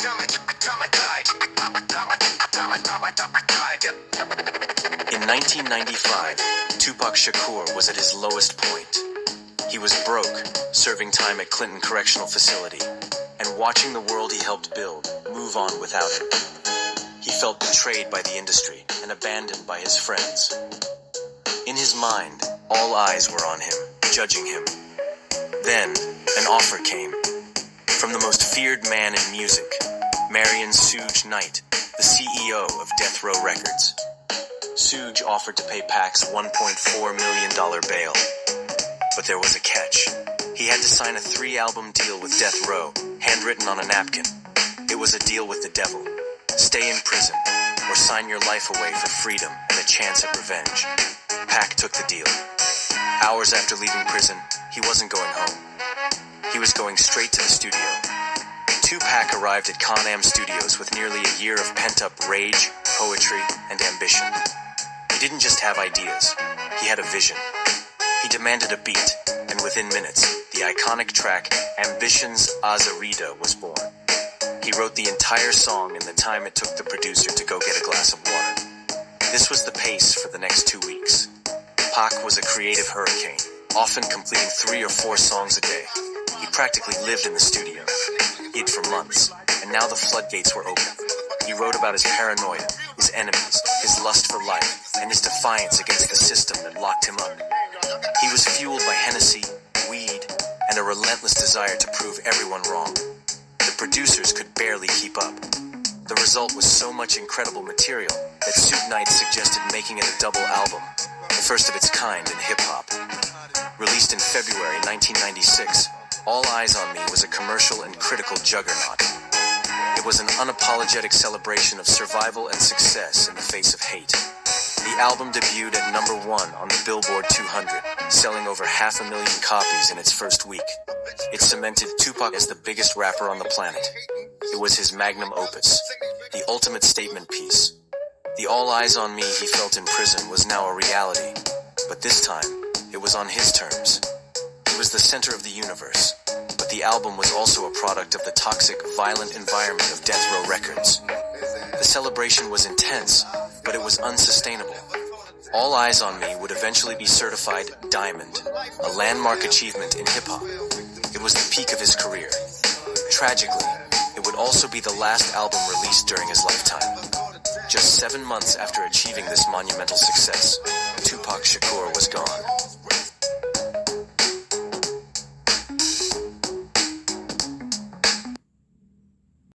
In 1995, Tupac Shakur was at his lowest point. He was broke, serving time at Clinton Correctional Facility, and watching the world he helped build move on without him. He felt betrayed by the industry and abandoned by his friends. In his mind, all eyes were on him, judging him. Then, an offer came. From the most feared man in music, Marion Suge Knight, the CEO of Death Row Records. Suge offered to pay Pac $1.4 million bail. But there was a catch. He had to sign a 3-album deal with Death Row, handwritten on a napkin. It was a deal with the devil. Stay in prison, or sign your life away for freedom and a chance at revenge. Pac took the deal. Hours after leaving prison, he wasn't going home. He was going straight to the studio. Tupac arrived at Con-Am Studios with nearly a year of pent-up rage, poetry, and ambition. He didn't just have ideas, he had a vision. He demanded a beat, and within minutes, the iconic track Ambition's Azarita was born. He wrote the entire song in the time it took the producer to go get a glass of water. This was the pace for the next 2 weeks. Pac was a creative hurricane, often completing 3 or 4 songs a day. He practically lived in the studio. Hid for months, and now the floodgates were open. He wrote about his paranoia, his enemies, his lust for life, and his defiance against the system that locked him up. He was fueled by Hennessy, weed, and a relentless desire to prove everyone wrong. The producers could barely keep up. The result was so much incredible material that Suge Knight suggested making it a double album, the first of its kind in hip-hop. Released in February 1996, All Eyes on Me was a commercial and critical juggernaut. It was an unapologetic celebration of survival and success in the face of hate. The album debuted at #1 on the Billboard 200, selling over 500,000 copies in its first week. It cemented Tupac as the biggest rapper on the planet. It was his magnum opus, the ultimate statement piece. The All Eyes on Me he felt in prison was now a reality, but this time, it was on his terms. It was the center of the universe, but the album was also a product of the toxic, violent environment of Death Row Records. The celebration was intense, but it was unsustainable. All Eyes on Me would eventually be certified Diamond, a landmark achievement in hip-hop. It was the peak of his career. Tragically, it would also be the last album released during his lifetime. Just 7 months after achieving this monumental success, Tupac Shakur was gone.